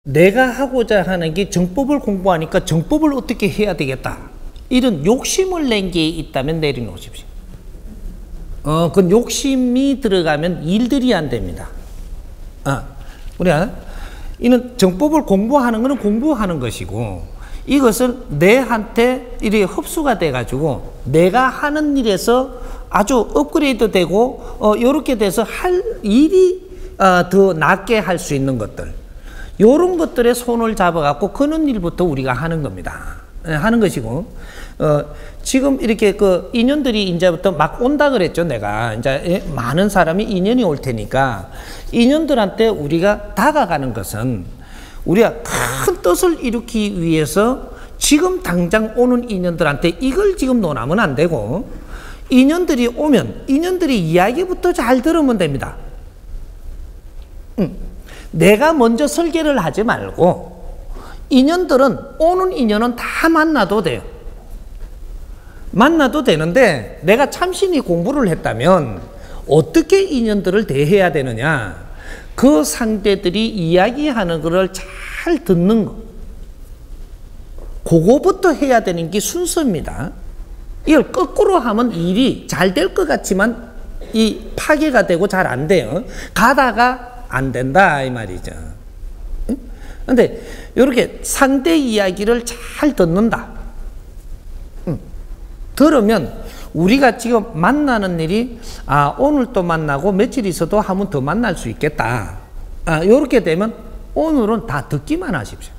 내가 하고자 하는 게 정법을 공부하니까 정법을 어떻게 해야 되겠다. 이런 욕심을 낸 게 있다면 내려놓으십시오. 그 욕심이 들어가면 일들이 안 됩니다. 우리가 이는 정법을 공부하는 것은 공부하는 것이고, 이것을 내한테 이렇게 흡수가 돼가지고 내가 하는 일에서 아주 업그레이드 되고 이렇게 돼서 할 일이 더 낫게 할 수 있는 것들, 요런 것들에 손을 잡아갖고 그런 일부터 우리가 하는 겁니다. 하는 것이고, 지금 이렇게 그 인연들이 이제부터 막 온다 그랬죠. 내가 이제 많은 사람이 인연이 올 테니까 인연들한테 우리가 다가가는 것은 우리가 큰 뜻을 이루기 위해서 지금 당장 오는 인연들한테 이걸 지금 논하면 안 되고, 인연들이 오면 인연들이 이야기부터 잘 들으면 됩니다. 내가 먼저 설계를 하지 말고 인연들은 오는 인연은 다 만나도 돼요. 만나도 되는데 내가 참신히 공부를 했다면 어떻게 인연들을 대해야 되느냐, 그 상대들이 이야기하는 것을 잘 듣는 거, 그거부터 해야 되는 게 순서입니다. 이걸 거꾸로 하면 일이 잘 될 것 같지만 이 파괴가 되고 잘 안 돼요. 가다가 안 된다 이 말이죠. 근데 이렇게 상대 이야기를 잘 듣는다. 들으면 우리가 지금 만나는 일이 오늘 또 만나고 며칠 있어도 한 번 더 만날 수 있겠다. 이렇게 되면 오늘은 다 듣기만 하십시오.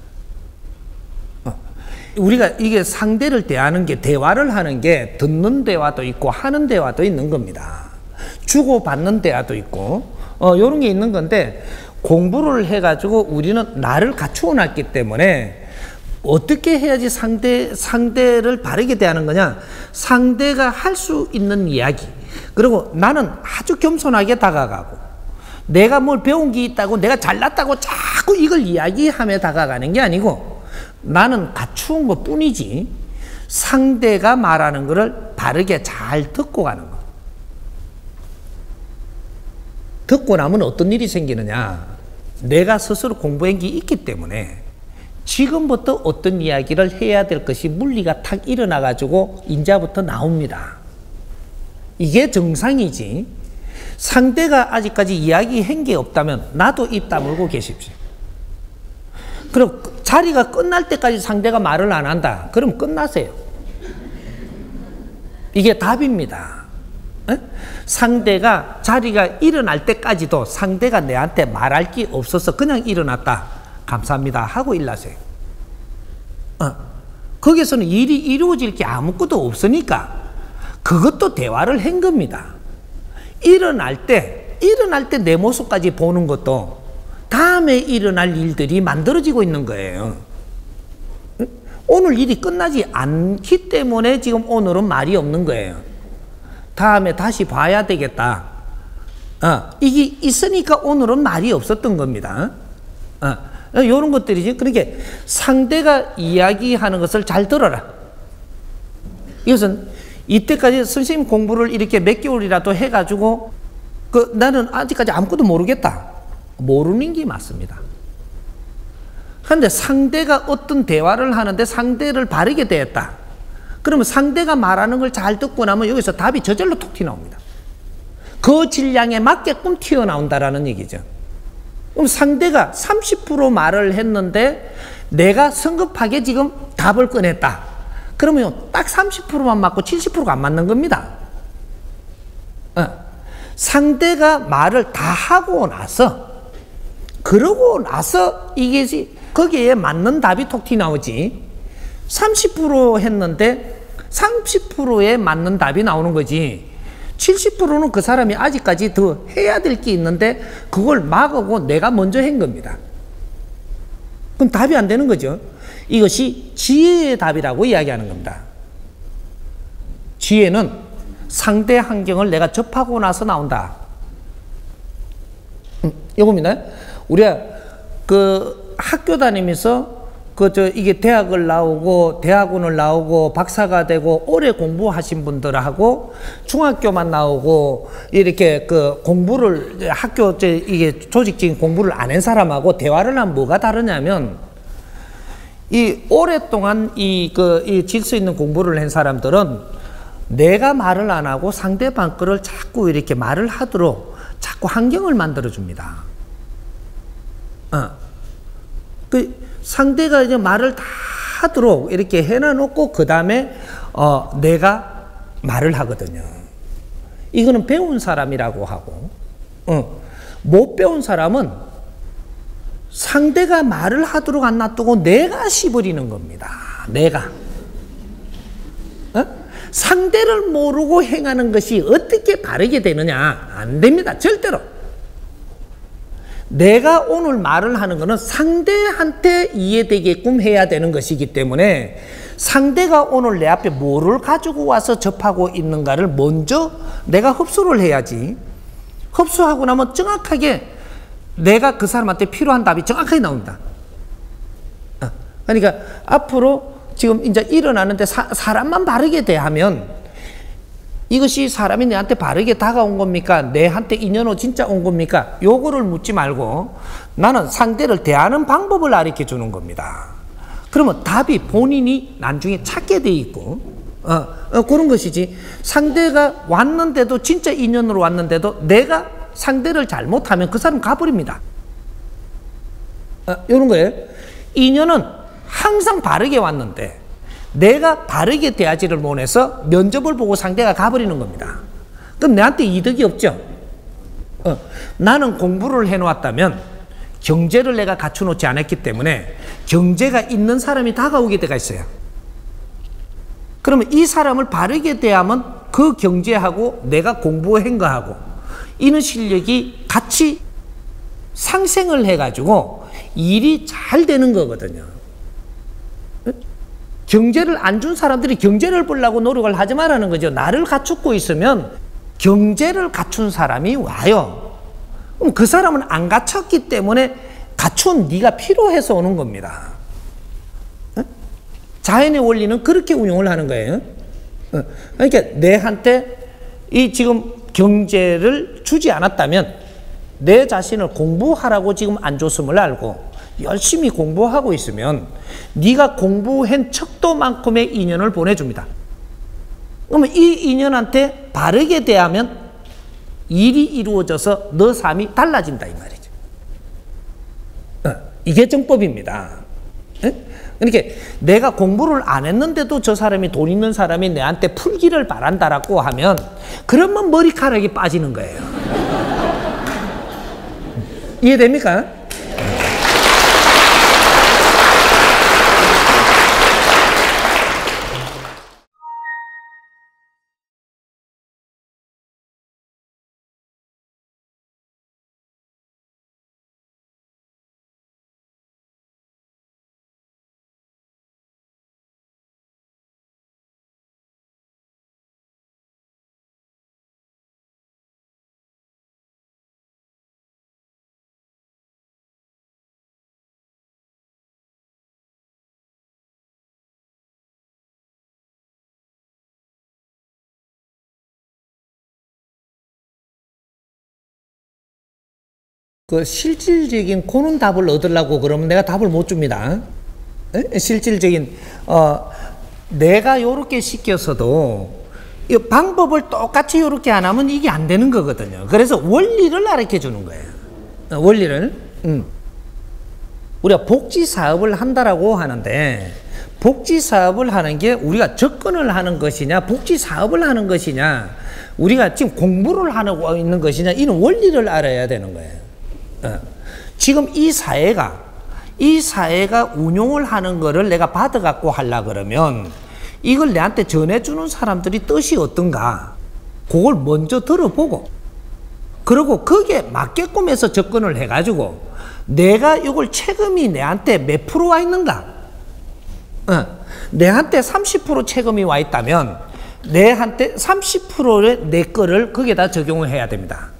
우리가 이게 상대를 대하는 게, 대화를 하는 게 듣는 대화도 있고 하는 대화도 있는 겁니다. 주고받는 대화도 있고 이런 게 있는 건데, 공부를 해가지고 우리는 나를 갖추어 놨기 때문에 어떻게 해야지 상대를 바르게 대하는 거냐, 상대가 할 수 있는 이야기, 그리고 나는 아주 겸손하게 다가가고, 내가 뭘 배운 게 있다고 내가 잘났다고 자꾸 이걸 이야기하며 다가가는 게 아니고, 나는 갖추은 것 뿐이지 상대가 말하는 거를 바르게 잘 듣고 가는 거. 듣고 나면 어떤 일이 생기느냐, 내가 스스로 공부한 게 있기 때문에 지금부터 어떤 이야기를 해야 될 것이 물리가 탁 일어나가지고 인자부터 나옵니다. 이게 정상이지, 상대가 아직까지 이야기한 게 없다면 나도 입 다물고 계십시오. 그럼 자리가 끝날 때까지 상대가 말을 안 한다, 그럼 끝나세요. 이게 답입니다. 상대가 자리가 일어날 때까지도 상대가 내한테 말할 게 없어서 그냥 일어났다, 감사합니다 하고 일나세요. 거기서는 일이 이루어질 게 아무것도 없으니까 그것도 대화를 한 겁니다. 일어날 때 내 모습까지 보는 것도 다음에 일어날 일들이 만들어지고 있는 거예요. 오늘 일이 끝나지 않기 때문에 지금 오늘은 말이 없는 거예요. 다음에 다시 봐야 되겠다. 이게 있으니까 오늘은 말이 없었던 겁니다. 이런 것들이지. 그러니까 상대가 이야기하는 것을 잘 들어라. 이것은 이때까지 선생님 공부를 이렇게 몇 개월이라도 해가지고 나는 아직까지 아무것도 모르겠다, 모르는 게 맞습니다. 그런데 상대가 어떤 대화를 하는데 상대를 바르게 대했다, 그러면 상대가 말하는 걸 잘 듣고 나면 여기서 답이 저절로 톡 튀어나옵니다. 그 질량에 맞게끔 튀어나온다라는 얘기죠. 그럼 상대가 30% 말을 했는데 내가 성급하게 지금 답을 꺼냈다, 그러면 딱 30%만 맞고 70%가 안 맞는 겁니다. 상대가 말을 다 하고 나서, 그러고 나서 이게 거기에 맞는 답이 톡 튀어나오지, 30% 했는데 30%에 맞는 답이 나오는 거지, 70%는 그 사람이 아직까지 더 해야 될 게 있는데 그걸 막고 내가 먼저 한 겁니다. 그럼 답이 안 되는 거죠. 이것이 지혜의 답이라고 이야기하는 겁니다. 지혜는 상대 환경을 내가 접하고 나서 나온다. 이겁니다. 우리가 그 학교 다니면서 이게 대학을 나오고 대학원을 나오고 박사가 되고 오래 공부하신 분들하고 중학교만 나오고 이렇게 그 공부를 학교 이게 조직적인 공부를 안 한 사람하고 대화를 하면 뭐가 다르냐면, 이 오랫동안 이 질서 있는 공부를 한 사람들은 내가 말을 안 하고 상대방 거를 자꾸 이렇게 말을 하도록 자꾸 환경을 만들어 줍니다. 상대가 이제 말을 다 하도록 이렇게 해놔놓고 그 다음에 내가 말을 하거든요. 이거는 배운 사람이라고 하고, 못 배운 사람은 상대가 말을 하도록 안 놔두고 내가 씹어리는 겁니다. 내가. 상대를 모르고 행하는 것이 어떻게 바르게 되느냐? 안 됩니다. 절대로. 내가 오늘 말을 하는 것은 상대한테 이해되게끔 해야 되는 것이기 때문에 상대가 오늘 내 앞에 뭐를 가지고 와서 접하고 있는가를 먼저 내가 흡수를 해야지. 흡수하고 나면 정확하게 내가 그 사람한테 필요한 답이 정확하게 나온다. 그러니까 앞으로 지금 이제 일어나는데 사람만 바르게 대하면 이것이 사람이 내한테 바르게 다가온 겁니까? 내한테 인연으로 진짜 온 겁니까? 요거를 묻지 말고 나는 상대를 대하는 방법을 가르쳐 주는 겁니다. 그러면 답이 본인이 나중에 찾게 돼 있고, 그런 것이지. 상대가 왔는데도 진짜 인연으로 왔는데도 내가 상대를 잘못하면 그 사람 가버립니다. 이런 거예요. 인연은 항상 바르게 왔는데 내가 바르게 대하지를 못해서 면접을 보고 상대가 가버리는 겁니다. 그럼 내한테 이득이 없죠. 나는 공부를 해놓았다면 경제를 내가 갖춰놓지 않았기 때문에 경제가 있는 사람이 다가오게 돼가 있어요. 그러면 이 사람을 바르게 대하면 그 경제하고 내가 공부한 거하고 이런 실력이 같이 상생을 해가지고 일이 잘 되는 거거든요. 경제를 안 준 사람들이 경제를 보려고 노력을 하지 말라는 거죠. 나를 갖추고 있으면 경제를 갖춘 사람이 와요. 그럼 그 사람은 안 갖췄기 때문에 갖춘 네가 필요해서 오는 겁니다. 자연의 원리는 그렇게 운용을 하는 거예요. 그러니까 내한테 이 지금 경제를 주지 않았다면 내 자신을 공부하라고 지금 안 줬음을 알고 열심히 공부하고 있으면 네가 공부한 척도만큼의 인연을 보내줍니다. 그러면 이 인연한테 바르게 대하면 일이 이루어져서 너 삶이 달라진다 이 말이죠. 이게 정법입니다. 그러니까 내가 공부를 안 했는데도 저 사람이 돈 있는 사람이 내한테 풀기를 바란다라고 하면 그러면 머리카락이 빠지는 거예요. 이해됩니까? 그 실질적인 그런 답을 얻으려고 그러면 내가 답을 못 줍니다. 실질적인 내가 요렇게 시켜서도 이 방법을 똑같이 요렇게 안 하면 이게 안 되는 거거든요. 그래서 원리를 가르쳐 주는 거예요. 원리를. 우리가 복지 사업을 한다라고 하는데 복지 사업을 하는 게 우리가 접근을 하는 것이냐 복지 사업을 하는 것이냐 우리가 지금 공부를 하고 있는 것이냐 이런 원리를 알아야 되는 거예요. 지금 이 사회가 운용을 하는 거를 내가 받아갖고 하려 그러면 이걸 내한테 전해주는 사람들이 뜻이 어떤가 그걸 먼저 들어보고 그리고 거기에 맞게끔 해서 접근을 해가지고 내가 이걸 체금이 내한테 몇 프로 와 있는가 내한테 30% 체금이 와 있다면 내한테 30%의 내 거를 거기에다 적용을 해야 됩니다.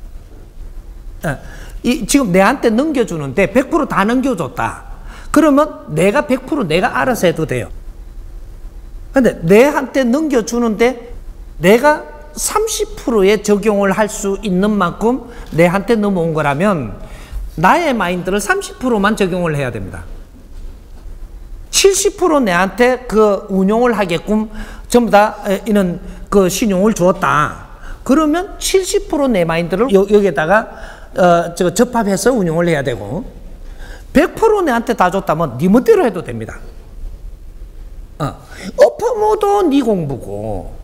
지금 내한테 넘겨주는데 100% 다 넘겨줬다. 그러면 내가 100% 내가 알아서 해도 돼요. 근데 내한테 넘겨주는데 내가 30%의 적용을 할 수 있는 만큼 내한테 넘어온 거라면 나의 마인드를 30%만 적용을 해야 됩니다. 70% 내한테 그 운용을 하게끔 전부 다 이런 그 신용을 주었다. 그러면 70% 내 마인드를 여기에다가 접합해서 운용을 해야 되고 100% 내한테 다 줬다면 네 멋대로 해도 됩니다. 엎어모도 네 공부고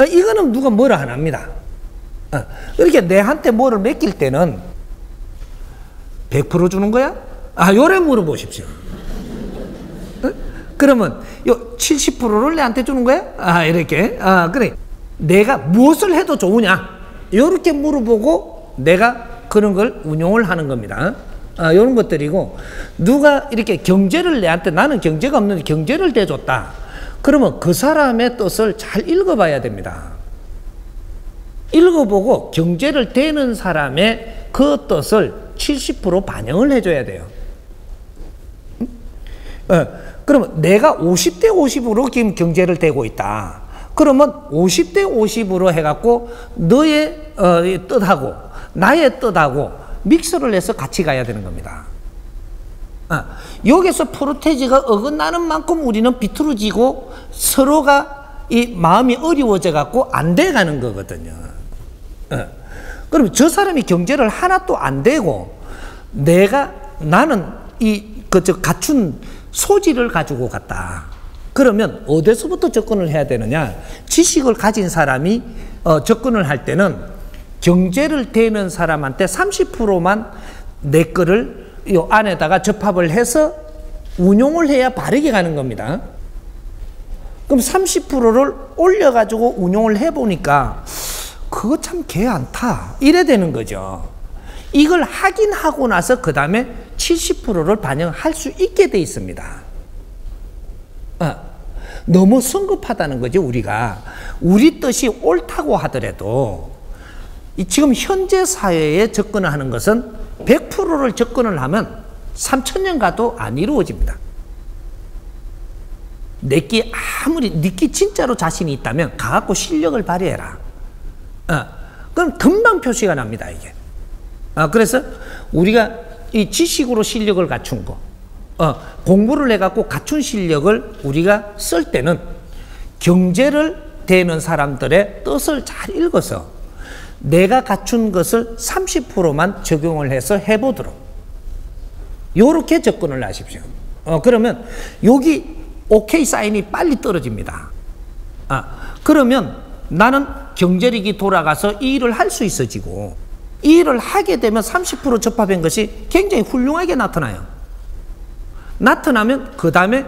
이거는 누가 뭐라 안 합니다. 이렇게 내한테 뭐를 맡길 때는 100% 주는 거야? 요래 물어보십시오. 그러면 요 70%를 내한테 주는 거야? 이렇게. 그래. 내가 무엇을 해도 좋으냐? 이렇게 물어보고 내가 그런 걸 운용을 하는 겁니다. 이런 것들이고, 누가 이렇게 경제를 내한테, 나는 경제가 없는데 경제를 대줬다. 그러면 그 사람의 뜻을 잘 읽어봐야 됩니다. 읽어보고 경제를 대는 사람의 그 뜻을 70% 반영을 해줘야 돼요. 그러면 내가 50대 50으로 지금 경제를 대고 있다. 그러면 50대 50으로 해갖고 너의 뜻하고 나의 뜻하고 믹스를 해서 같이 가야 되는 겁니다. 여기서 프로테지가 어긋나는 만큼 우리는 비틀어지고 서로가 이 마음이 어려워져 갖고 안 돼 가는 거거든요. 그럼 저 사람이 경제를 하나도 안 되고 나는 갖춘 소질을 가지고 갔다. 그러면 어디서부터 접근을 해야 되느냐? 지식을 가진 사람이 접근을 할 때는 경제를 대는 사람한테 30%만 내 거를 이 안에다가 접합을 해서 운용을 해야 바르게 가는 겁니다. 그럼 30%를 올려가지고 운용을 해보니까 그거 참 개 안 타. 이래 되는 거죠. 이걸 하긴 하고 나서 그 다음에 70%를 반영할 수 있게 돼 있습니다. 너무 성급하다는 거죠. 우리가 우리 뜻이 옳다고 하더라도 지금 현재 사회에 접근을 하는 것은 100%를 접근을 하면 3000년 가도 안 이루어집니다. 내끼 아무리 니끼 진짜로 자신이 있다면 가갖고 실력을 발휘해라. 그럼 금방 표시가 납니다. 이게. 그래서 우리가 이 지식으로 실력을 갖춘 거, 공부를 해갖고 갖춘 실력을 우리가 쓸 때는 경제를 대는 사람들의 뜻을 잘 읽어서 내가 갖춘 것을 30%만 적용을 해서 해보도록 요렇게 접근을 하십시오. 그러면 여기 오케이 사인이 빨리 떨어집니다. 그러면 나는 경제력이 돌아가서 이 일을 할 수 있어지고 이 일을 하게 되면 30% 접합한 것이 굉장히 훌륭하게 나타나요. 나타나면 그 다음에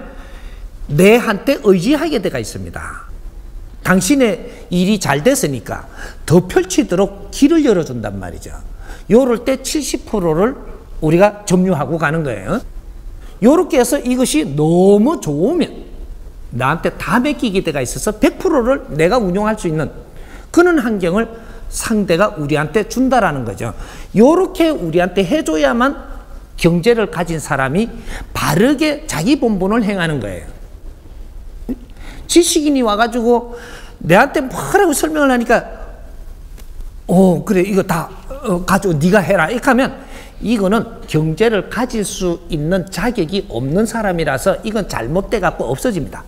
내한테 의지하게 돼가 있습니다. 당신의 일이 잘 됐으니까 더 펼치도록 길을 열어준단 말이죠. 요럴 때 70%를 우리가 점유하고 가는 거예요. 요렇게 해서 이것이 너무 좋으면 나한테 다 맡기게 돼가 있어서 100%를 내가 운용할 수 있는 그런 환경을 상대가 우리한테 준다라는 거죠. 요렇게 우리한테 해줘야만 경제를 가진 사람이 바르게 자기 본분을 행하는 거예요. 지식인이 와가지고 내한테 뭐라고 설명을 하니까 그래 이거 다 가지고 네가 해라 이렇게 하면 이거는 경제를 가질 수 있는 자격이 없는 사람이라서 이건 잘못돼 갖고 없어집니다.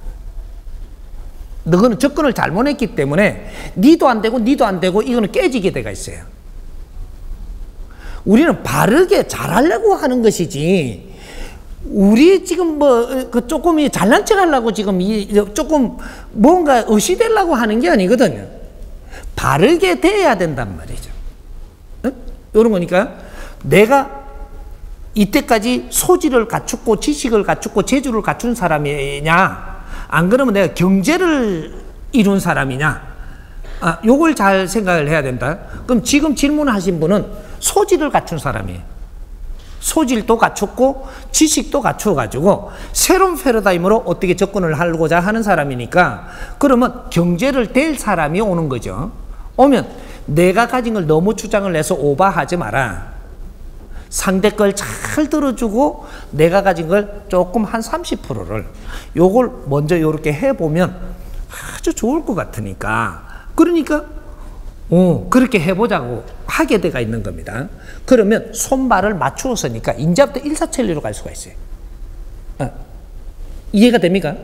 너는 접근을 잘못했기 때문에 니도 안 되고 니도 안 되고 이거는 깨지게 돼가 있어요. 우리는 바르게 잘하려고 하는 것이지 우리 지금 조금 잘난 척 하려고 지금 조금 뭔가 의시되려고 하는 게 아니거든요. 바르게 돼야 된단 말이죠. 이런 거니까 내가 이때까지 소질을 갖추고 지식을 갖추고 재주를 갖춘 사람이냐 안 그러면 내가 경제를 이룬 사람이냐 요걸 잘 생각을 해야 된다. 그럼 지금 질문하신 분은 소질을 갖춘 사람이에요. 소질도 갖췄고 지식도 갖춰가지고 새로운 패러다임으로 어떻게 접근을 하고자 하는 사람이니까 그러면 경제를 댈 사람이 오는 거죠. 오면 내가 가진 걸 너무 주장을 해서 오버하지 마라. 상대 걸 잘 들어주고 내가 가진 걸 조금 한 30%를 요걸 먼저 요렇게 해보면 아주 좋을 것 같으니까 그러니까 그렇게 해보자고 하게 돼가 있는 겁니다. 그러면 손발을 맞추었으니까 이제부터 일사천리로 갈 수가 있어요. 이해가 됩니까?